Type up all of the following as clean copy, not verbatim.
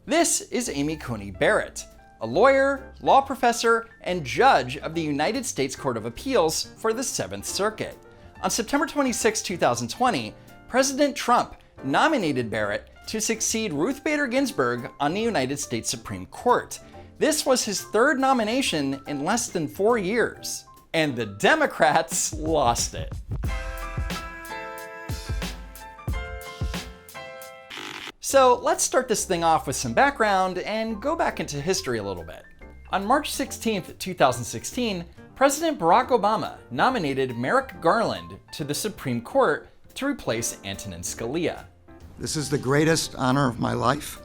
This is Amy Coney Barrett, a lawyer, law professor, and judge of the United States Court of Appeals for the 7th Circuit. On September 26, 2020, President Trump nominated Barrett to succeed Ruth Bader Ginsburg on the United States Supreme Court. This was his third nomination in less than 4 years. And the Democrats lost it. So let's start this thing off with some background and go back into history a little bit. On March 16, 2016, President Barack Obama nominated Merrick Garland to the Supreme Court to replace Antonin Scalia. This is the greatest honor of my life.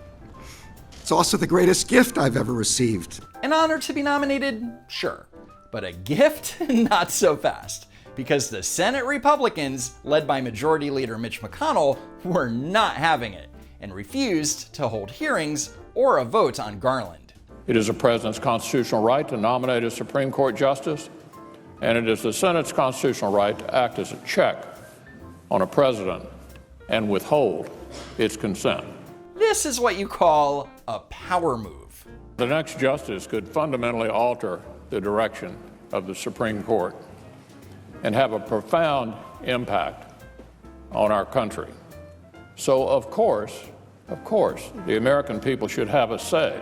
It's also the greatest gift I've ever received. An honor to be nominated? Sure. But a gift? Not so fast. Because the Senate Republicans, led by Majority Leader Mitch McConnell, were not having it and refused to hold hearings or a vote on Garland. It is the President's constitutional right to nominate a Supreme Court justice, and it is the Senate's constitutional right to act as a check on a president and withhold its consent. This is what you call a power move. The next justice could fundamentally alter the direction of the Supreme Court and have a profound impact on our country. So, of course, the American people should have a say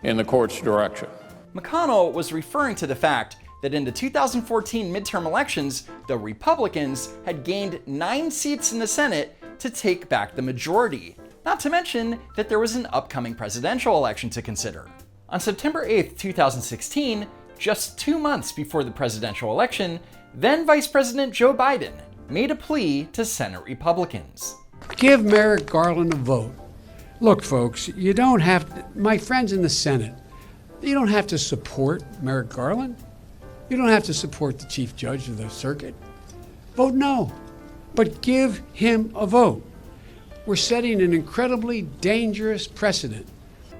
in the court's direction. McConnell was referring to the fact that in the 2014 midterm elections, the Republicans had gained 9 seats in the Senate to take back the majority. Not to mention that there was an upcoming presidential election to consider. On September 8, 2016, just 2 months before the presidential election, then Vice President Joe Biden made a plea to Senate Republicans. Give Merrick Garland a vote. Look, folks, you don't have to, my friends in the Senate, you don't have to support Merrick Garland. You don't have to support the Chief Judge of the Circuit. Vote no, but give him a vote. We're setting an incredibly dangerous precedent.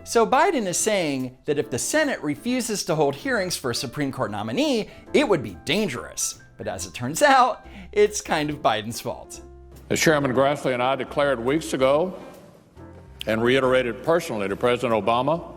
So Biden is saying that if the Senate refuses to hold hearings for a Supreme Court nominee, it would be dangerous. But as it turns out, it's kind of Biden's fault. As Chairman Grassley and I declared weeks ago and reiterated personally to President Obama,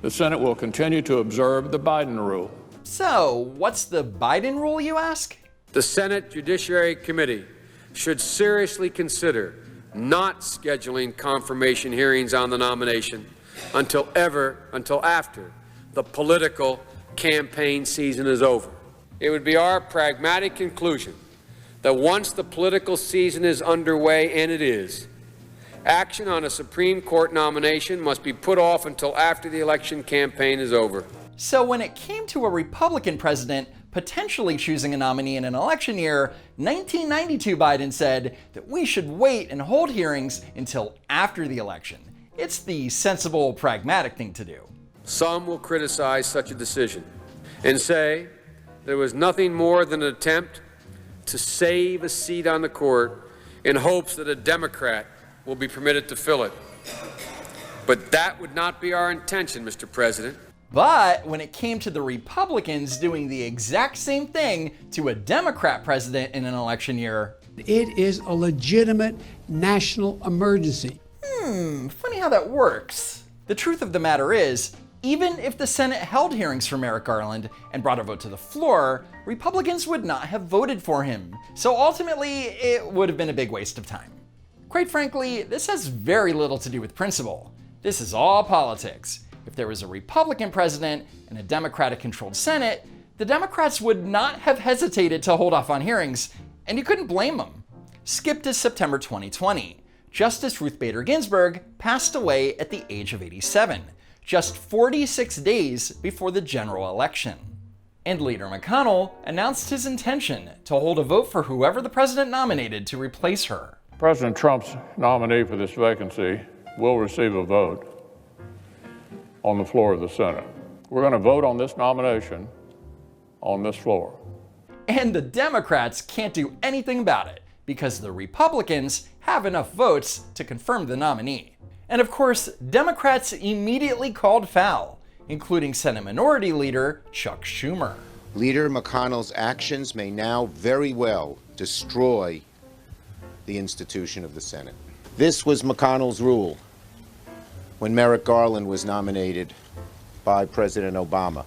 the Senate will continue to observe the Biden rule. So, what's the Biden rule, you ask? The Senate Judiciary Committee should seriously consider not scheduling confirmation hearings on the nomination until after the political campaign season is over. It would be our pragmatic conclusion that once the political season is underway, and it is, action on a Supreme Court nomination must be put off until after the election campaign is over. So when it came to a Republican president potentially choosing a nominee in an election year, 1992 Biden said that we should wait and hold hearings until after the election. It's the sensible, pragmatic thing to do. Some will criticize such a decision and say there was nothing more than an attempt to save a seat on the court in hopes that a Democrat will be permitted to fill it. But that would not be our intention, Mr. President. But when it came to the Republicans doing the exact same thing to a Democrat president in an election year, it is a legitimate national emergency. Funny how that works. The truth of the matter is, even if the Senate held hearings for Merrick Garland and brought a vote to the floor, Republicans would not have voted for him. So ultimately, it would have been a big waste of time. Quite frankly, this has very little to do with principle. This is all politics. If there was a Republican president and a Democratic-controlled Senate, the Democrats would not have hesitated to hold off on hearings, and you couldn't blame them. Skip to September 2020. Justice Ruth Bader Ginsburg passed away at the age of 87, just 46 days before the general election. And Leader McConnell announced his intention to hold a vote for whoever the president nominated to replace her. President Trump's nominee for this vacancy will receive a vote on the floor of the Senate. We're going to vote on this nomination on this floor. And the Democrats can't do anything about it because the Republicans have enough votes to confirm the nominee. And of course, Democrats immediately called foul, including Senate Minority Leader Chuck Schumer. Leader McConnell's actions may now very well destroy the institution of the Senate. This was McConnell's rule when Merrick Garland was nominated by President Obama.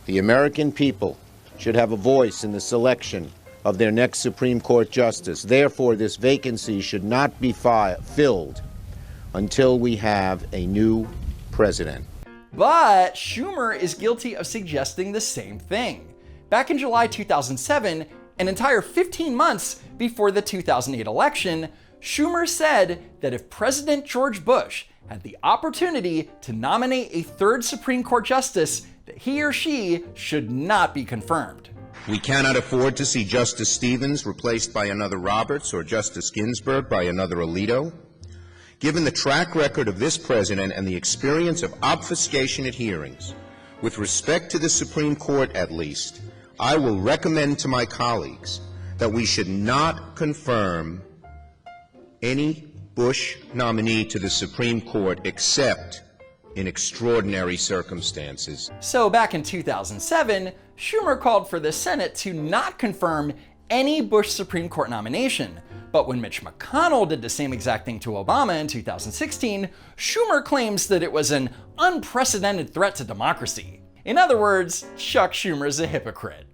The American people should have a voice in the selection of their next Supreme Court justice. Therefore, this vacancy should not be filled until we have a new president. But Schumer is guilty of suggesting the same thing. Back in July 2007, an entire 15 months before the 2008 election, Schumer said that if President George Bush had the opportunity to nominate a third Supreme Court justice, that he or she should not be confirmed. We cannot afford to see Justice Stevens replaced by another Roberts or Justice Ginsburg by another Alito. Given the track record of this president and the experience of obfuscation at hearings, with respect to the Supreme Court at least, I will recommend to my colleagues that we should not confirm any Bush nominee to the Supreme Court except in extraordinary circumstances. So back in 2007, Schumer called for the Senate to not confirm any Bush Supreme Court nomination. But when Mitch McConnell did the same exact thing to Obama in 2016, Schumer claims that it was an unprecedented threat to democracy. In other words, Chuck Schumer is a hypocrite.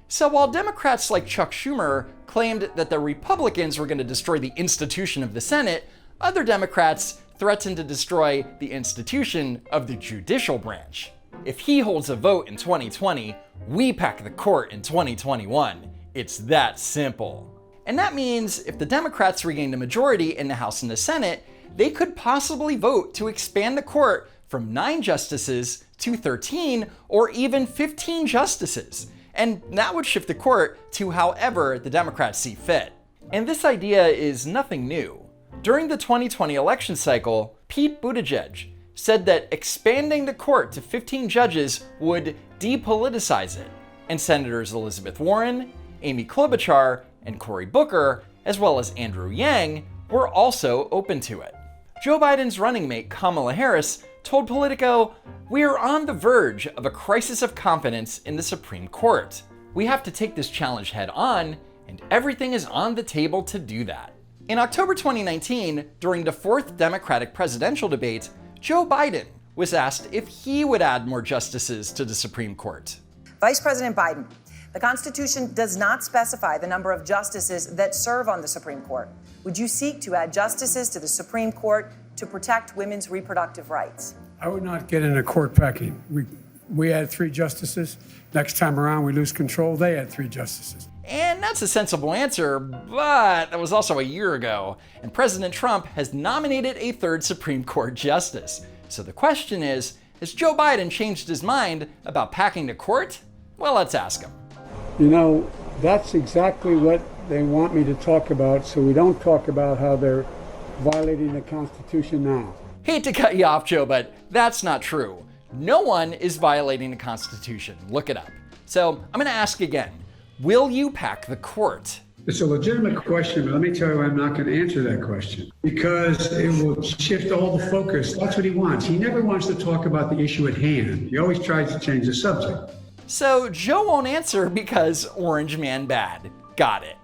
So while Democrats like Chuck Schumer claimed that the Republicans were going to destroy the institution of the Senate, other Democrats threatened to destroy the institution of the judicial branch. If he holds a vote in 2020, we pack the court in 2021. It's that simple. And that means if the Democrats regained a majority in the House and the Senate, they could possibly vote to expand the court from 9 justices to 13 or even 15 justices. And that would shift the court to however the Democrats see fit. And this idea is nothing new. During the 2020 election cycle, Pete Buttigieg said that expanding the court to 15 judges would depoliticize it. And Senators Elizabeth Warren, Amy Klobuchar, and Cory Booker, as well as Andrew Yang, were also open to it. Joe Biden's running mate Kamala Harris told Politico, "We are on the verge of a crisis of confidence in the Supreme Court. We have to take this challenge head on, and everything is on the table to do that." In October 2019, during the 4th Democratic presidential debate, Joe Biden was asked if he would add more justices to the Supreme Court. Vice President Biden, the Constitution does not specify the number of justices that serve on the Supreme Court. Would you seek to add justices to the Supreme Court to protect women's reproductive rights? I would not get into court packing. We had 3 justices. Next time around, we lose control. They had 3 justices. And that's a sensible answer, but that was also a year ago, and President Trump has nominated a 3rd Supreme Court justice. So the question is, has Joe Biden changed his mind about packing the court? Well, let's ask him. You know, that's exactly what they want me to talk about, so we don't talk about how they're violating the Constitution now. Hate to cut you off, Joe, but that's not true. No one is violating the Constitution. Look it up. So I'm going to ask again. Will you pack the court? It's a legitimate question, but let me tell you I'm not going to answer that question because it will shift all the focus. That's what he wants. He never wants to talk about the issue at hand. He always tries to change the subject. So Joe won't answer because Orange Man bad. Got it.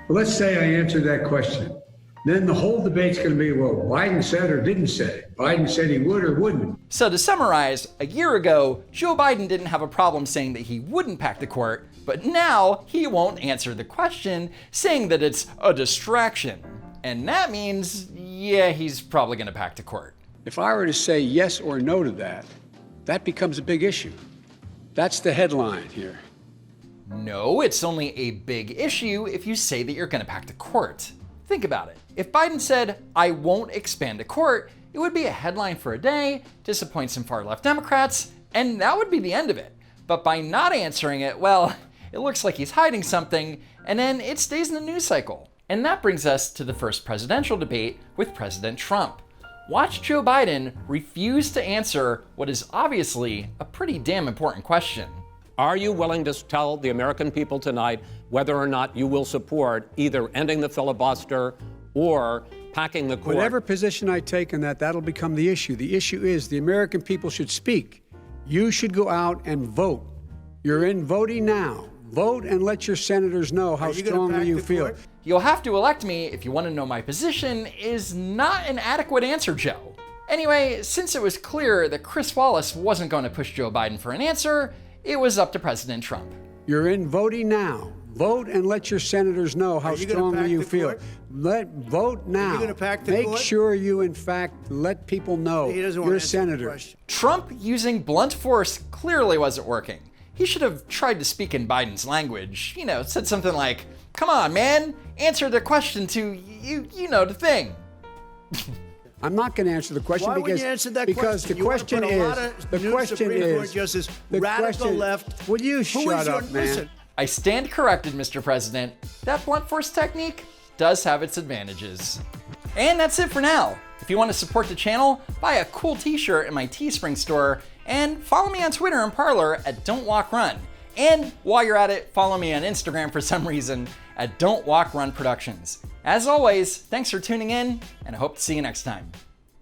Well, let's say I answered that question. Then the whole debate's going to be, well, Biden said or didn't say. Biden said he would or wouldn't. So to summarize, a year ago, Joe Biden didn't have a problem saying that he wouldn't pack the court, but now he won't answer the question, saying that it's a distraction. And that means, yeah, he's probably going to pack the court. If I were to say yes or no to that, that becomes a big issue. That's the headline here. No, it's only a big issue if you say that you're going to pack the court. Think about it. If Biden said, "I won't expand the court," it would be a headline for a day, disappoint some far-left Democrats, and that would be the end of it. But by not answering it, well, it looks like he's hiding something, and then it stays in the news cycle. And that brings us to the first presidential debate with President Trump. Watch Joe Biden refuse to answer what is obviously a pretty damn important question. Are you willing to tell the American people tonight whether or not you will support either ending the filibuster or packing the court? Whatever position I take on that, that'll become the issue. The issue is the American people should speak. You should go out and vote. You're in voting now. Vote and let your senators know how strongly you feel. "You'll have to elect me if you want to know my position" is not an adequate answer, Joe. Anyway, since it was clear that Chris Wallace wasn't going to push Joe Biden for an answer, it was up to President Trump. You're in voting now. Vote and let your senators know how strongly you feel. Vote now. Are you gonna pack the Make court? sure you, in fact, let people know He doesn't want you're to a answer the senator. question. Trump using blunt force clearly wasn't working. He should have tried to speak in Biden's language. You know, said something like, "Come on, man, answer the question to, you know the thing." I'm not going to answer the question Why because wouldn't you answer that because question? the question You wanna put a lot is of the new question Supreme Court is justices, the radical question. left. Will you Who shut is your- up, man? listen. I stand corrected, Mr. President. That blunt force technique does have its advantages. And that's it for now. If you want to support the channel, buy a cool t-shirt in my Teespring store, and follow me on Twitter and Parler at Don't Walk Run. And while you're at it, follow me on Instagram for some reason at Don't Walk Run Productions. As always, thanks for tuning in, and I hope to see you next time.